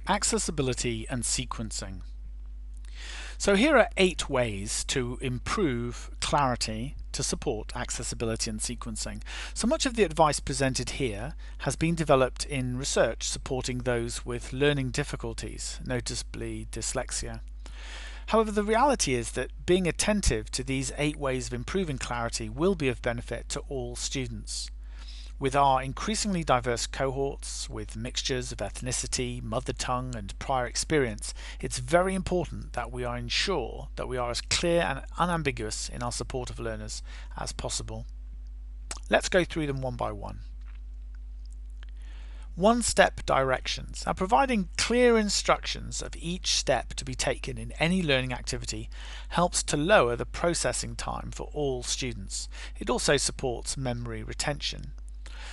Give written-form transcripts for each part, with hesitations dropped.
Accessibility and sequencing. So here are 8 ways to improve clarity to support accessibility and sequencing. So much of the advice presented here has been developed in research supporting those with learning difficulties, noticeably dyslexia. However, the reality is that being attentive to these 8 ways of improving clarity will be of benefit to all students. With our increasingly diverse cohorts, with mixtures of ethnicity, mother tongue and prior experience, it's very important that we ensure that we are as clear and unambiguous in our support of learners as possible. Let's go through them one by one. One-step directions. Now, providing clear instructions of each step to be taken in any learning activity helps to lower the processing time for all students. It also supports memory retention.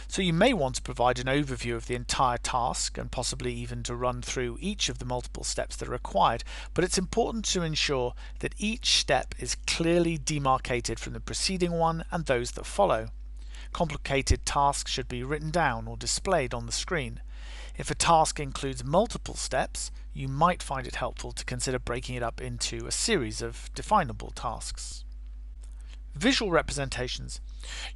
So you may want to provide an overview of the entire task and possibly even to run through each of the multiple steps that are required, but it's important to ensure that each step is clearly demarcated from the preceding one and those that follow. Complicated tasks should be written down or displayed on the screen. If a task includes multiple steps, you might find it helpful to consider breaking it up into a series of definable tasks. Visual representations.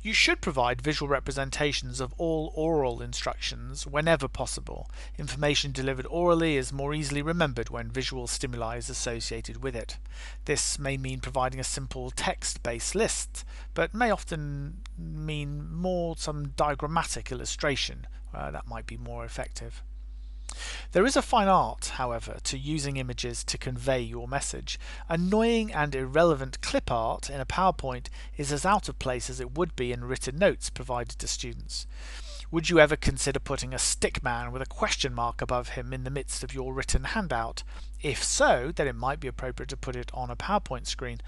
You should provide visual representations of all oral instructions whenever possible. Information delivered orally is more easily remembered when visual stimuli is associated with it. This may mean providing a simple text-based list, but may often mean more some diagrammatic illustration. That might be more effective. There is a fine art, however, to using images to convey your message. Annoying and irrelevant clip art in a PowerPoint is as out of place as it would be in written notes provided to students. Would you ever consider putting a stick man with a question mark above him in the midst of your written handout? If so, then it might be appropriate to put it on a PowerPoint screen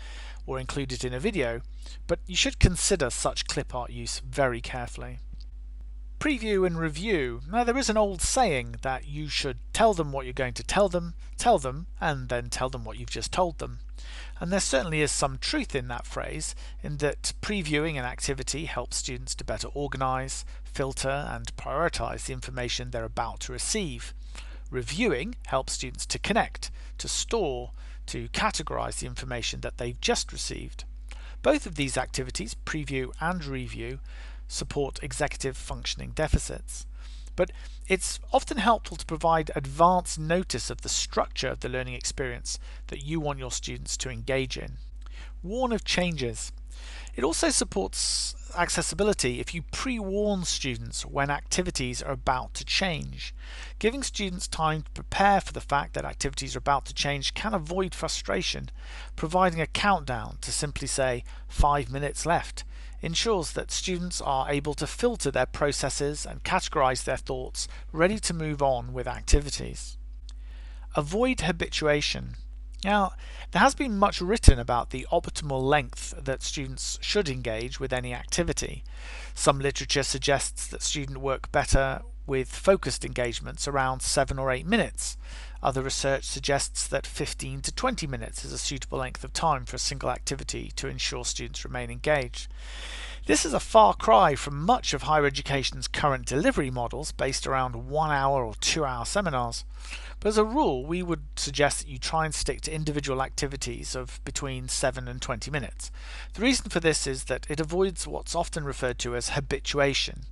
or include it in a video, but you should consider such clip art use very carefully. Preview and review. Now, there is an old saying that you should tell them what you're going to tell them, and then tell them what you've just told them. And there certainly is some truth in that phrase, in that previewing an activity helps students to better organize, filter, and prioritize the information they're about to receive. Reviewing helps students to connect, to store, to categorize the information that they've just received. Both of these activities, preview and review, support executive functioning deficits. But it's often helpful to provide advance notice of the structure of the learning experience that you want your students to engage in. Warn of changes. It also supports accessibility if you pre-warn students when activities are about to change. Giving students time to prepare for the fact that activities are about to change can avoid frustration. Providing a countdown to simply say 5 minutes left ensures that students are able to filter their processes and categorize their thoughts, ready to move on with activities. Avoid habituation. Now, there has been much written about the optimal length that students should engage with any activity. Some literature suggests that students work better with focused engagements around 7 or 8 minutes. Other research suggests that 15 to 20 minutes is a suitable length of time for a single activity to ensure students remain engaged. This is a far cry from much of higher education's current delivery models based around 1 hour or 2 hour seminars. But as a rule, we would suggest that you try and stick to individual activities of between 7 and 20 minutes. The reason for this is that it avoids what's often referred to as habituation.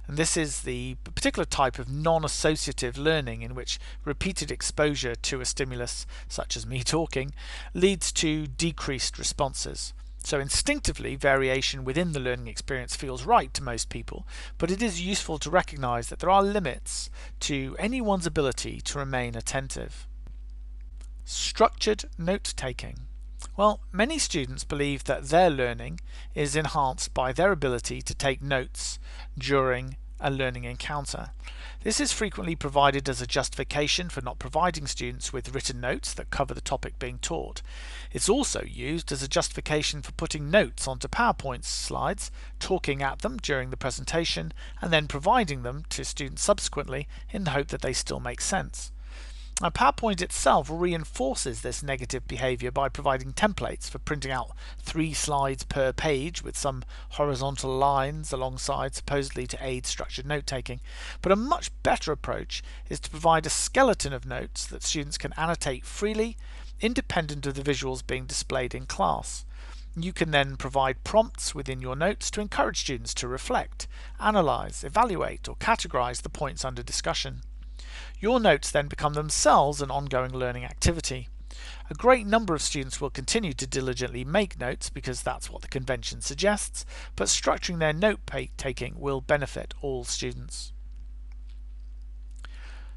And this is the particular type of non-associative learning in which repeated exposure to a stimulus, such as me talking, leads to decreased responses. So instinctively, variation within the learning experience feels right to most people, but it is useful to recognize that there are limits to anyone's ability to remain attentive. Structured note-taking. Well, many students believe that their learning is enhanced by their ability to take notes during a learning encounter. This is frequently provided as a justification for not providing students with written notes that cover the topic being taught. It's also used as a justification for putting notes onto PowerPoint slides, talking at them during the presentation, and then providing them to students subsequently in the hope that they still make sense. Now, PowerPoint itself reinforces this negative behavior by providing templates for printing out 3 slides per page with some horizontal lines alongside, supposedly to aid structured note taking. But a much better approach is to provide a skeleton of notes that students can annotate freely, independent of the visuals being displayed in class. You can then provide prompts within your notes to encourage students to reflect, analyse, evaluate, or categorise the points under discussion. Your notes then become themselves an ongoing learning activity. A great number of students will continue to diligently make notes because that's what the convention suggests, but structuring their note-taking will benefit all students.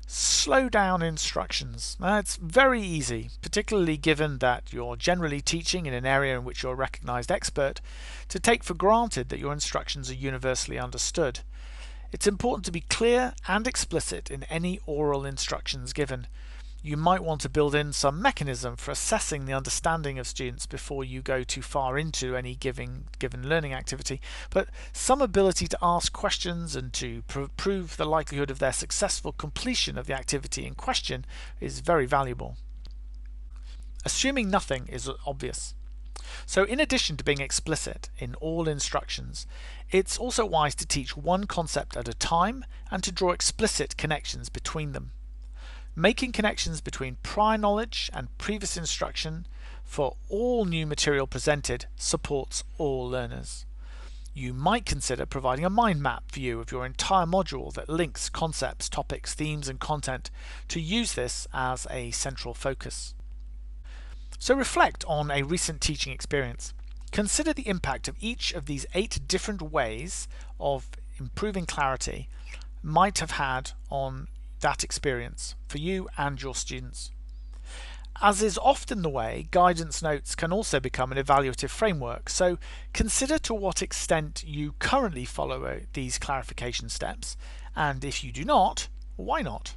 Slow down instructions. It's very easy, particularly given that you're generally teaching in an area in which you're a recognised expert, to take for granted that your instructions are universally understood. It's important to be clear and explicit in any oral instructions given. You might want to build in some mechanism for assessing the understanding of students before you go too far into any given learning activity, but some ability to ask questions and to prove the likelihood of their successful completion of the activity in question is very valuable. Assuming nothing is obvious. So in addition to being explicit in all instructions, it's also wise to teach one concept at a time and to draw explicit connections between them. Making connections between prior knowledge and previous instruction for all new material presented supports all learners. You might consider providing a mind map view of your entire module that links concepts, topics, themes, and content to use this as a central focus. So reflect on a recent teaching experience. Consider the impact of each of these 8 different ways of improving clarity might have had on that experience for you and your students. As is often the way, guidance notes can also become an evaluative framework, so consider to what extent you currently follow these clarification steps, and if you do not, why not?